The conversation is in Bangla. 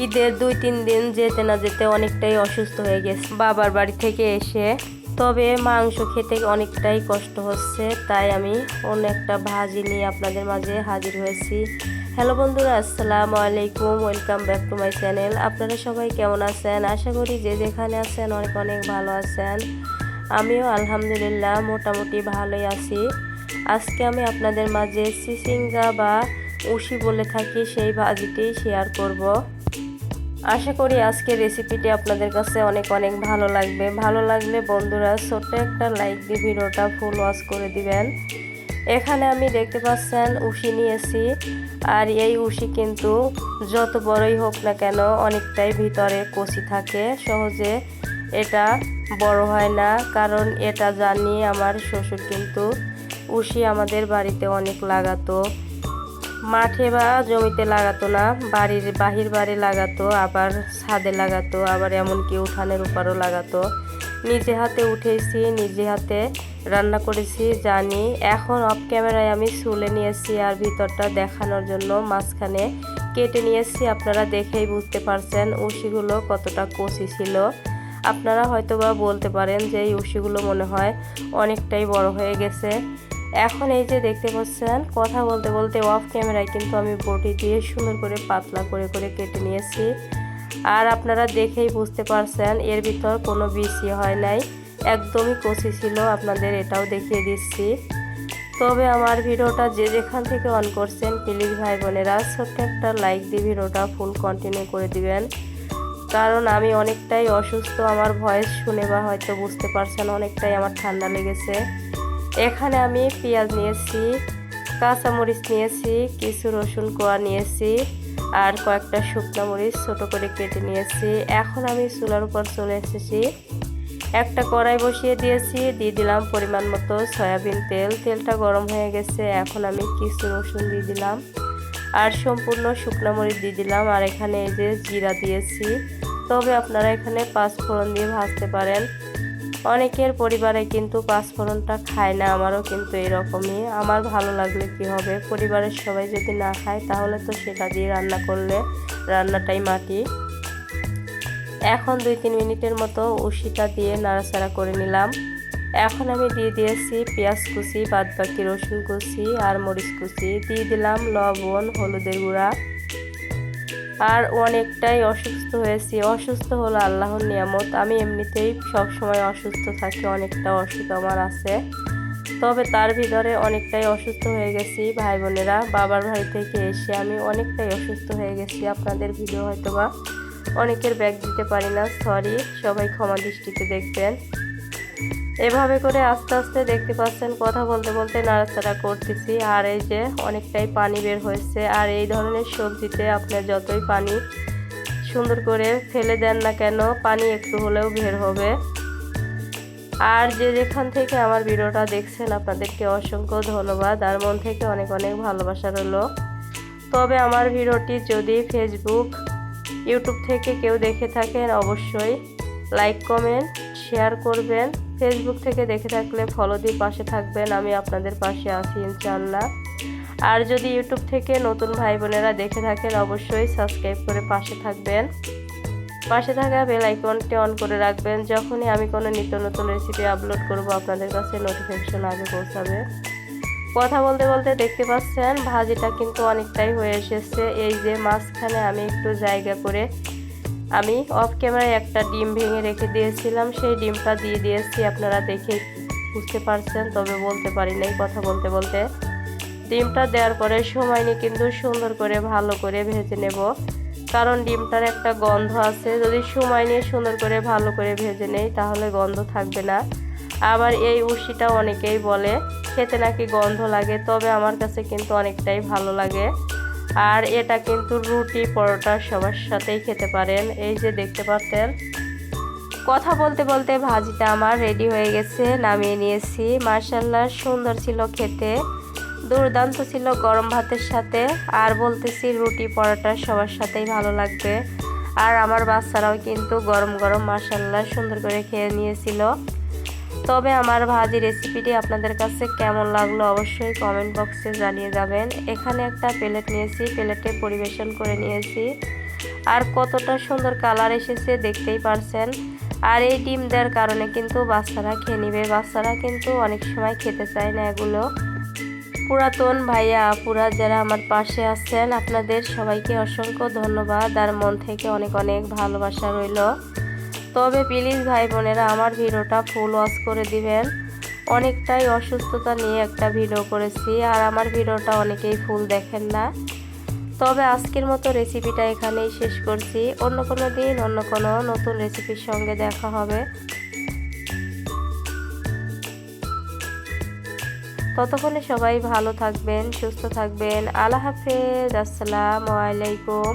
ঈদের 2-3 দিন যেতে না যেতে অনেকটাই অসুস্থ হয়ে গেছে বাবার বাড়ি থেকে এসে। তবে মাংস খেতে অনেকটাই কষ্ট হচ্ছে, তাই আমি অন্য একটা ভাজি নিয়ে আপনাদের মাঝে হাজির হয়েছি। হ্যালো বন্ধুরা, আসসালামু আলাইকুম, welcome back to my channel. আপনারা সবাই কেমন আছেন? আশা করি যে যেখানে আছেন অনেক অনেক ভালো আছেন। আমিও আলহামদুলিল্লাহ মোটামুটি ভালোই আছি। আজকে আমি আপনাদের মাঝে চিচিঙ্গা বা উশি বলে থাকি সেই ভাজিটি শেয়ার করব। আশা করি আজকের রেসিপিটি আপনাদের কাছে অনেক অনেক ভালো লাগবে। ভালো লাগলে বন্ধুরা ছোট্ট একটা লাইক দিয়ে ভিডিওটা ফুল ওয়াচ করে দিবেন। এখানে আমি দেখতে পাচ্ছেন উশি নিয়েছি, আর এই উশি কিন্তু যত বড়ই হোক না কেন অনেকটাই ভিতরে কচি থাকে, সহজে এটা বড় হয় না। কারণ এটা জানি আমার শ্বশুর কিন্তু উশি আমাদের বাড়িতে অনেক লাগাতো, মাঠে বা জমিতে লাগাতো না, বাড়ির বাহির বাড়ি লাগাতো, আবার ছাদে লাগাতো, আবার এমনকি উঠানের উপরও লাগাতো। নিজে হাতে উঠেছি, নিজে হাতে রান্না করেছি জানি। এখন অফ ক্যামেরায় আমি ছুলে নিয়েছি, আর ভিতরটা দেখানোর জন্য মাঝখানে কেটে নিয়েছি। আপনারা দেখেই বুঝতে পারছেন উশিগুলো কতটা কচি ছিল। আপনারা হয়তো বা বলতে পারেন যে এই উশিগুলো মনে হয় অনেকটাই বড় হয়ে গেছে। এখন এই যে দেখতে পাচ্ছেন কথা বলতে বলতে অফ ক্যামেরায় কিন্তু আমি বটি দিয়ে সুন্দর করে পাতলা করে করে কেটে নিয়েছি। আর আপনারা দেখেই বুঝতে পারছেন এর ভিতর কোনো বিচি হয় নাই, একদমই কচি ছিল। আপনাদের এটাও দেখিয়ে দিচ্ছি। তবে আমার ভিডিওটা যে যেখান থেকে অন করছেন প্লিজ ভাই বোনেরা ছোট্ট একটা লাইক দিয়ে ভিডিওটা ফুল কন্টিনিউ করে দিবেন। কারণ আমি অনেকটাই অসুস্থ, আমার ভয়েস শুনে বা হয়তো বুঝতে পারছেন অনেকটাই আমার ঠান্ডা লেগেছে। এখানে আমি পেঁয়াজ নিয়েছি, কাঁচামরিচ নিয়েছি, কিছু রসুন কোয়া নিয়েছি, আর কয়েকটা শুকনো মরিচ ছোটো করে কেটে নিয়েছি। এখন আমি চুলার উপর চলে এসেছি, একটা কড়াই বসিয়ে দিয়েছি, দিয়ে দিলাম পরিমাণ মতো সয়াবিন তেল। তেলটা গরম হয়ে গেছে, এখন আমি কিছু রসুন দিয়ে দিলাম আর সম্পূর্ণ শুকনো মরিচ দিয়ে দিলাম। আর এখানে এই যে জিরা দিয়েছি। তবে আপনারা এখানে পাঁচফোড়ন দিয়ে ভাজতে পারেন। অনেকের পরিবারে কিন্তু পাঁচফোড়নটা খায় না, আমারও কিন্তু এরকমই। আমার ভালো লাগলে কি হবে, পরিবারের সবাই যদি না খায় তাহলে তো সেটা দিয়ে রান্না করলে রান্নাটাই মাটি। এখন 2-3 মিনিটের মতো উশিটা দিয়ে নাড়াচাড়া করে নিলাম। এখন আমি দিয়ে দিয়েছি পেঁয়াজ কুচি, বাদবাকি রসুন কুচি আর মরিচ কুচি, দিয়ে দিলাম লবণ, হলুদের গুঁড়া। আর অনেকটাই অসুস্থ হয়েছি। অসুস্থ হলো আল্লাহর নিয়ামত, আমি এমনিতেই সবসময় অসুস্থ থাকি, অনেকটা অসুখ আমার আছে। তবে তার ভিতরে অনেকটাই অসুস্থ হয়ে গেছি ভাই বোনেরা। বাবার বাড়ি থেকে এসে আমি অনেকটাই অসুস্থ হয়ে গেছি। আপনাদের ভিডিও হয়তো বা অনেকের ব্যাগ দিতে পারি না, সরি, সবাই ক্ষমা দৃষ্টিতে দেখবেন। এভাবে করে আস্তে আস্তে দেখতে পাচ্ছেন কথা বলতে বলতে নাড়াচাড়া করতেছি। আর এই যে অনেকটাই পানি বের হয়েছে। আর এই ধরনের সবজিতে আপনার যতই পানি সুন্দর করে ফেলে দেন না কেন, পানি একটু হলেও বের হবে। আর যে যেখান থেকে আমার ভিডিওটা দেখছেন আপনাদেরকে অসংখ্য ধন্যবাদ, আর মন থেকে অনেক অনেক ভালোবাসা রইল। তবে আমার ভিডিওটি যদি ফেসবুক, ইউটিউব থেকে কেউ দেখে থাকেন অবশ্যই লাইক, কমেন্ট, শেয়ার করবেন। ফেসবুক থেকে দেখে থাকলে ফলো দিয়ে পাশে থাকবেন, আমি আপনাদের পাশে আছি ইনশাআল্লাহ। আর যদি ইউটিউব থেকে নতুন ভাই বোনেরা দেখে থাকেন অবশ্যই সাবস্ক্রাইব করে পাশে থাকবেন। পাশে থাকা বেল আইকনটি অন করে রাখবেন, যখনই আমি কোনো নিত্য নতুন রেসিপি আপলোড করব আপনাদের কাছে নোটিফিকেশন আগে পৌঁছাবে। কথা বলতে বলতে দেখতে পাচ্ছেন ভাজিটা কিন্তু অনেকটাই হয়ে এসেছে। এই যে মাঝখানে আমি একটু জায়গা করে আমি অফ ক্যামেরায় একটা ডিম ভেঙে রেখে দিয়েছিলাম, সেই ডিমটা দিয়ে দিয়েছি। আপনারা দেখে বুঝতে পারছেন, তবে বলতে পারি নাই কথা বলতে বলতে। ডিমটা দেওয়ার পরে সময় নিয়ে কিন্তু সুন্দর করে ভালো করে ভেজে নেব, কারণ ডিমটার একটা গন্ধ আছে। যদি সময় নিয়ে সুন্দর করে ভালো করে ভেজে নেই তাহলে গন্ধ থাকবে না। আবার এই উশিটা অনেকেই বলে খেতে নাকি গন্ধ লাগে, তবে আমার কাছে কিন্তু অনেকটাই ভালো লাগে। আর এটা কিন্তু রুটি, পরোটা সবার সাথেই খেতে পারেন। এই যে দেখতে পাচ্ছেন কথা বলতে বলতে ভাজিটা আমার রেডি হয়ে গেছে, নামিয়ে নিয়েছি। মাশাআল্লাহ সুন্দর ছিল খেতে, দুর্দান্ত ছিল গরম ভাতের সাথে। আর বলতেছি রুটি, পরোটা সবার সাথেই ভালো লাগবে। আর আমার বাচ্চারাও কিন্তু গরম গরম মাশাআল্লাহ সুন্দর করে খেয়ে নিয়েছিল। তবে আমার ভাজি রেসিপিটি আপনাদের কাছে কেমন লাগলো অবশ্যই কমেন্ট বক্সে জানিয়ে যাবেন। এখানে একটা প্লেট নিয়েছি, প্লেটে পরিবেশন করে নিয়েছি। আর কতটা সুন্দর কালার এসেছে দেখতেই পারছেন। আর এই ডিম দেওয়ার কারণে কিন্তু বাচ্চারা খেয়ে নিবে। বাচ্চারা কিন্তু অনেক সময় খেতে চায় না এগুলো। পুরাতন ভাইয়া আপুরা যারা আমার পাশে আছেন, আপনাদের সবাইকে অসংখ্য ধন্যবাদ আর মন থেকে অনেক অনেক ভালোবাসা রইল। তবে প্লিজ ভাই বোনেরা আমার ভিডিওটা ফুল ওয়াচ করে দিবেন। অনেকটাই অসুস্থতা নিয়ে একটা ভিডিও করেছি, আর আমার ভিডিওটা অনেকেই ফুল দেখেন না। তবে আজকের মতো রেসিপিটা এখানেই শেষ করছি। অন্য কোনো দিন অন্য কোনো নতুন রেসিপির সঙ্গে দেখা হবে। ততক্ষণে সবাই ভালো থাকবেন, সুস্থ থাকবেন। আল্লাহ হাফেজ, আসসালামু আলাইকুম।